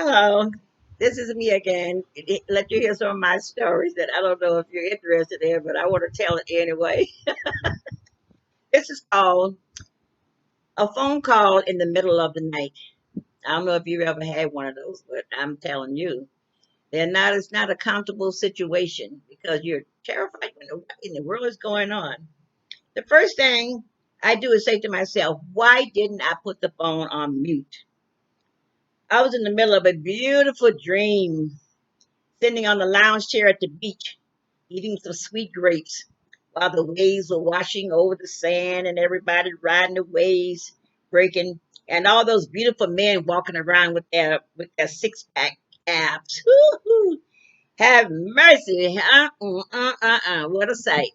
Hello, this is me again. Let you hear some of my stories that I don't know if you're interested in, but I want to tell it anyway. This is called a phone call in the middle of the night. I don't know if you've ever had one of those, but I'm telling you, it's not a comfortable situation because you're terrified when what in the world is going on. The first thing I do is say to myself, why didn't I put the phone on mute? I was in the middle of a beautiful dream, sitting on the lounge chair at the beach, eating some sweet grapes while the waves were washing over the sand and everybody riding the waves, breaking, and all those beautiful men walking around with their six pack abs. Woo-hoo. Have mercy. What a sight.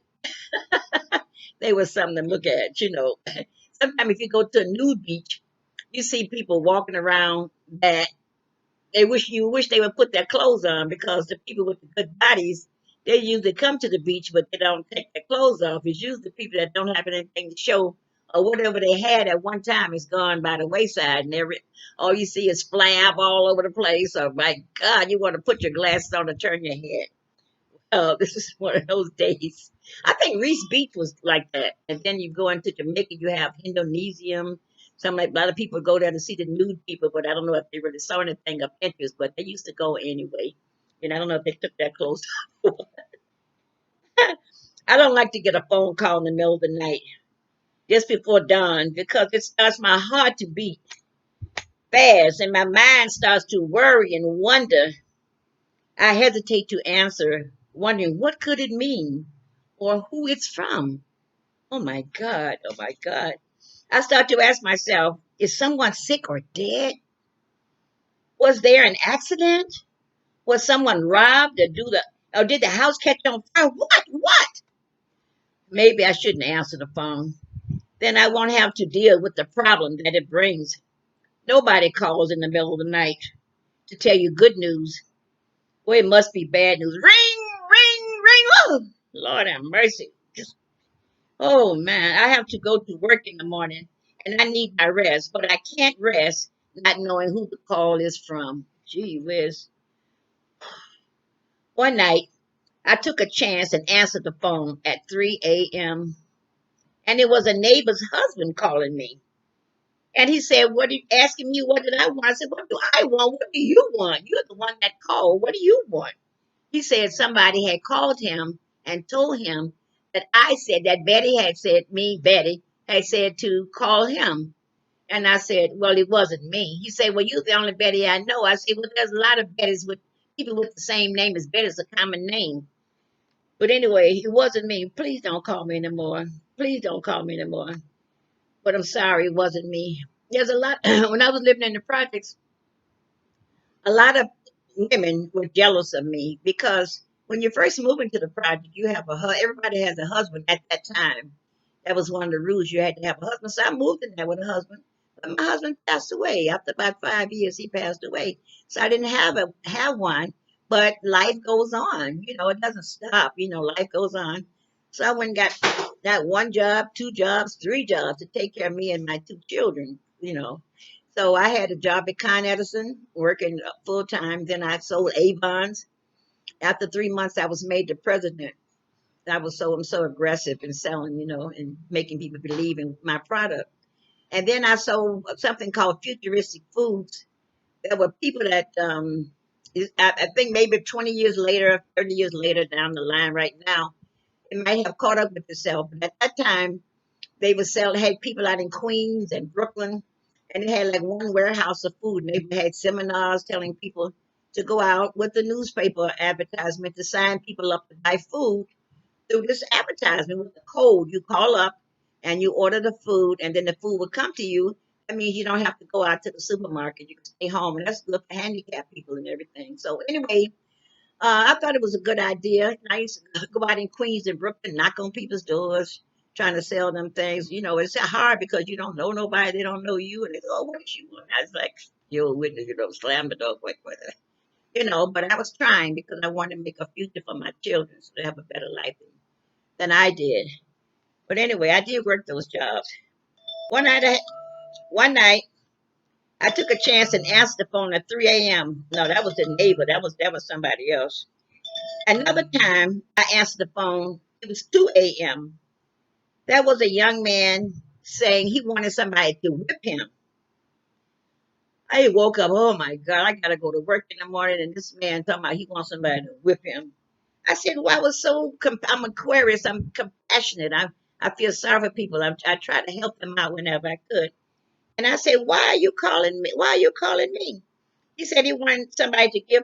They were something to look at. Sometimes if you go to a nude beach, you see people walking around that you wish they would put their clothes on because the people with the good bodies, they usually come to the beach, but they don't take their clothes off. It's usually the people that don't have anything to show or whatever they had at one time is gone by the wayside, and all you see is flab all over the place. Oh my God, you want to put your glasses on and turn your head. Oh, this is one of those days. I think Reese Beach was like that. And then you go into Jamaica, you have Indonesium. Some like a lot of people go there to see the nude people, but I don't know if they really saw anything of interest, but they used to go anyway. And I don't know if they took their clothes off. I don't like to get a phone call in the middle of the night, just before dawn, because it starts my heart to beat fast and my mind starts to worry and wonder. I hesitate to answer, wondering what could it mean or who it's from. Oh my God. Oh my God. I start to ask myself, is someone sick or dead? Was there an accident? Was someone robbed or did the house catch on fire? What? Maybe I shouldn't answer the phone. Then I won't have to deal with the problem that it brings. Nobody calls in the middle of the night to tell you good news. Well, it must be bad news. Ring, ring, ring. Oh, Lord have mercy. Oh man, I have to go to work in the morning and I need my rest, but I can't rest not knowing who the call is from. Gee whiz. One night, I took a chance and answered the phone at 3 a.m. and it was a neighbor's husband calling me. And he said, what are you asking me? What did I want? I said, what do I want? What do you want? You're the one that called. What do you want? He said somebody had called him and told him that I said that Betty had said to call him. And I said, well, it wasn't me. He said, well, you're the only Betty I know. I said, well, there's a lot of Bettys with people with the same name as Betty. It's a common name. But anyway, it wasn't me. Please don't call me anymore. Please don't call me anymore. But I'm sorry, it wasn't me. There's a lot. When I was living in the projects, a lot of women were jealous of me because when you first move into the project, you have everybody has a husband at that time. That was one of the rules. You had to have a husband. So I moved in there with a husband. But my husband passed away. After about 5 years, he passed away. So I didn't have one. But life goes on. It doesn't stop. Life goes on. So I went and got one job, two jobs, three jobs to take care of me and my two children. So I had a job at Con Edison, working full time. Then I sold Avons. After 3 months, I was made the president. I'm so aggressive in selling, and making people believe in my product. And then I sold something called futuristic foods. There were people that I think maybe 20 years later, 30 years later down the line, right now, it might have caught up with itself. But at that time, they would sell, had people out in Queens and Brooklyn, and they had like one warehouse of food. And they had seminars telling people to go out with the newspaper advertisement to sign people up to buy food through this advertisement with the code. You call up and you order the food, and then the food will come to you. That means you don't have to go out to the supermarket. You can stay home, and that's good for handicapped people and everything. So anyway, I thought it was a good idea. And I used to go out in Queens and Brooklyn, knock on people's doors, trying to sell them things. It's hard because you don't know nobody, they don't know you, and they go, "Oh, what is you want?" I was like, "Yo, witness, slam the door quick with it." But I was trying because I wanted to make a future for my children so they have a better life than I did. But anyway, I did work those jobs. One night, one night, I took a chance and answered the phone at 3 a.m. No, that was the neighbor. That was somebody else. Another time I answered the phone. It was 2 a.m. That was a young man saying he wanted somebody to whip him. I woke up. Oh my God! I gotta go to work in the morning, and this man talking about he wants somebody to whip him. I said, "Well, I was so. I'm Aquarius. I'm compassionate. I feel sorry for people. I try to help them out whenever I could." And I said, "Why are you calling me? Why are you calling me?" He said he wanted somebody to give.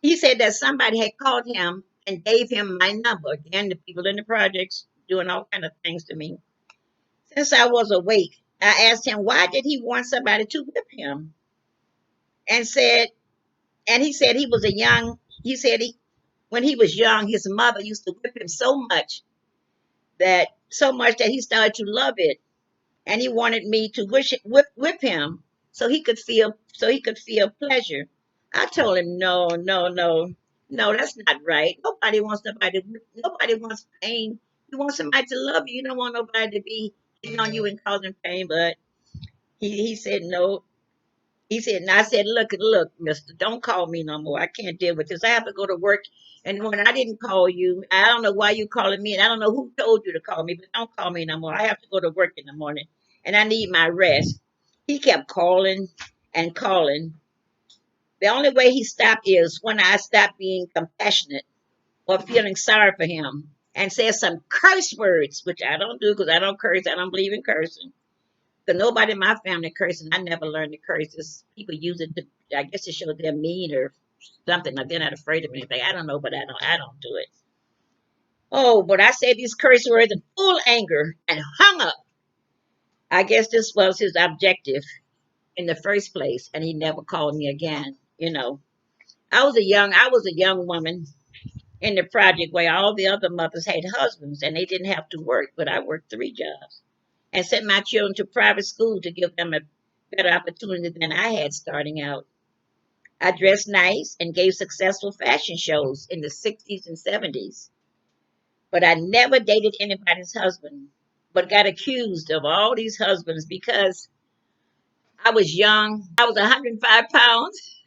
He said that somebody had called him and gave him my number. Again, the people in the projects doing all kind of things to me. Since I was awake, I asked him why did he want somebody to whip him, and said, and he said he was a young. He said when he was young, his mother used to whip him so much that he started to love it, and he wanted me to whip him so he could feel pleasure. I told him, no, no, no, no, that's not right. Nobody wants pain. You want somebody to love you. You don't want nobody to be hitting on you and causing pain. But he said no. He said, and I said, look, mister, don't call me no more. I can't deal with this. I have to go to work. And when I didn't call you, I don't know why you calling me. And I don't know who told you to call me, but don't call me no more. I have to go to work in the morning and I need my rest. He kept calling and calling. The only way he stopped is when I stopped being compassionate or feeling sorry for him and said some curse words, which I don't do because I don't curse. I don't believe in cursing. Because nobody in my family curses. I never learned to curse. Just people use it to, I guess, to show they're mean or something. Like they're not afraid of anything. I don't know, but I don't do it. Oh, but I said these curse words in full anger and hung up. I guess this was his objective in the first place, and he never called me again. I was a young woman in the project where all the other mothers had husbands and they didn't have to work, but I worked 3 jobs and sent my children to private school to give them a better opportunity than I had starting out. I dressed nice and gave successful fashion shows in the 60s and 70s, but I never dated anybody's husband, but got accused of all these husbands because I was young. I was 105 pounds.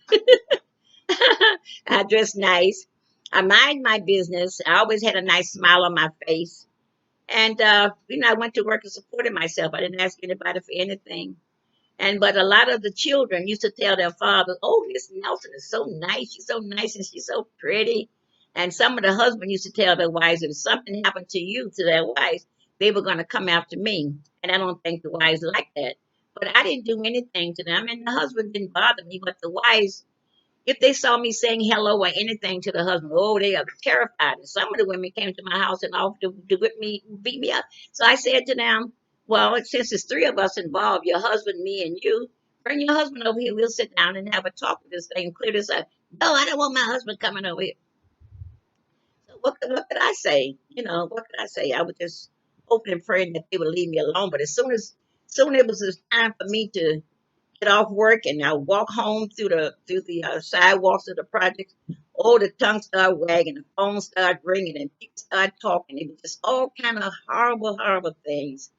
I dressed nice. I mind my business. I always had a nice smile on my face. And, I went to work and supported myself. I didn't ask anybody for anything. But a lot of the children used to tell their fathers, "Oh, Miss Nelson is so nice. She's so nice and she's so pretty." And some of the husbands used to tell their wives, if something happened to their wives, they were going to come after me. And I don't think the wives like that. But I didn't do anything to them, and the husband didn't bother me. But the wives, if they saw me saying hello or anything to the husband, oh, they are terrified. And some of the women came to my house and offered to whip me, beat me up. So I said to them, well, since there's three of us involved, your husband, me, and you, bring your husband over here. We'll sit down and have a talk with this thing, clear this up. No, I don't want my husband coming over here. So what could I say? What could I say? I was just hoping and praying that they would leave me alone. But soon it was time for me to get off work and I walk home through the sidewalks of the project. Oh, the tongue started wagging, the phone started ringing, and people started talking. It was just all kind of horrible, horrible things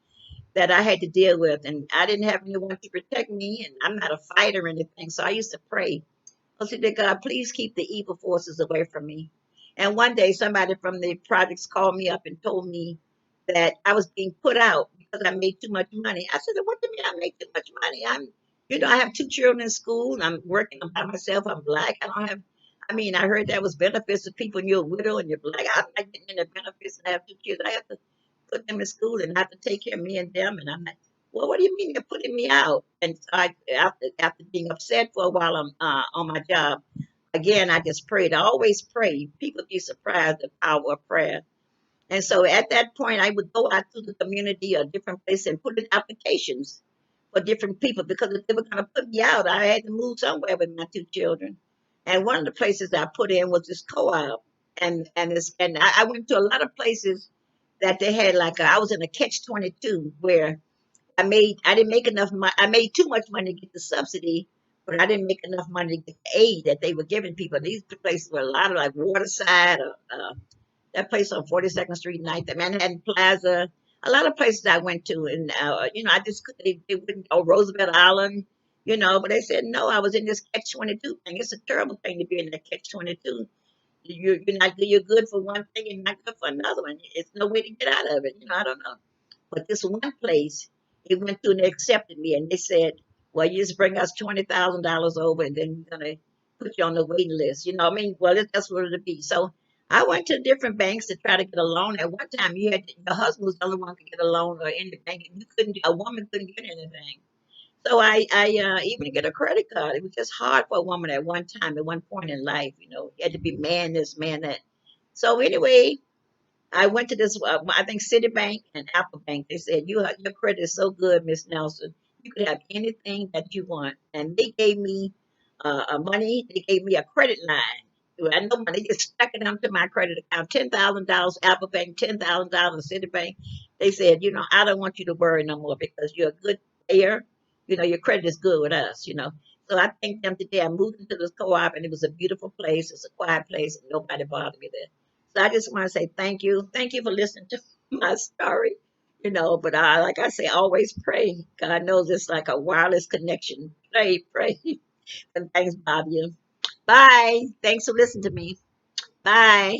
that I had to deal with, and I didn't have anyone to protect me. And I'm not a fighter or anything, so I used to pray. I said, "Dear God, please keep the evil forces away from me." And one day, somebody from the projects called me up and told me that I was being put out because I made too much money. I said, "What do you mean I make too much money? I have two children in school, and I'm working by myself. I'm black. I don't have. I mean, I heard that was benefits of people, and you're a widow and you're black. I'm not getting any benefits, and I have two kids. I have to put them in school and have to take care of me and them." And I'm like, "Well, what do you mean you're putting me out?" And so after being upset for a while on my job, again, I just prayed. I always pray. People be surprised the power of prayer. And so at that point, I would go out to the community or different places and put in applications for different people because if they were going to put me out, I had to move somewhere with my two children. And one of the places I put in was this co-op, and I went to a lot of places that they had I was in a catch 22 where I didn't make enough money. I made too much money to get the subsidy, but I didn't make enough money to get the aid that they were giving people. These places were a lot of like Waterside, that place on 42nd Street, the Manhattan Plaza. A lot of places I went to, and I just they wouldn't. Oh, Roosevelt Island. But they said no. I was in this catch-22 thing. It's a terrible thing to be in that catch-22. You're not good. You're good for one thing and not good for another one. It's no way to get out of it. I don't know. But this one place, it went through and they accepted me, and they said, "Well, you just bring us $20,000 over, and then we're gonna put you on the waiting list." What I mean? Well, that's what it'll be. So I went to different banks to try to get a loan. At one time, your husband was the only one who could get a loan, or in the bank, you couldn't. A woman couldn't get anything. So I even get a credit card. It was just hard for a woman at one time, at one point in life. You had to be man this, man that. So anyway, I went to this, I think Citibank and Apple Bank. They said, your credit is so good, Miss Nelson. You could have anything that you want. And they gave me money. They gave me a credit line. I know money. They just stuck it onto my credit account. $10,000 Apple Bank, $10,000 Citibank. They said, I don't want you to worry no more because you're a good payer. Your credit is good with us. So I thank them today. I moved into this co-op and it was a beautiful place. It's a quiet place and nobody bothered me there. So I just want to say thank you. Thank you for listening to my story. But like I say, always pray. God knows it's like a wireless connection. Pray, pray. And thanks, bother you. Bye. Thanks for listening to me. Bye.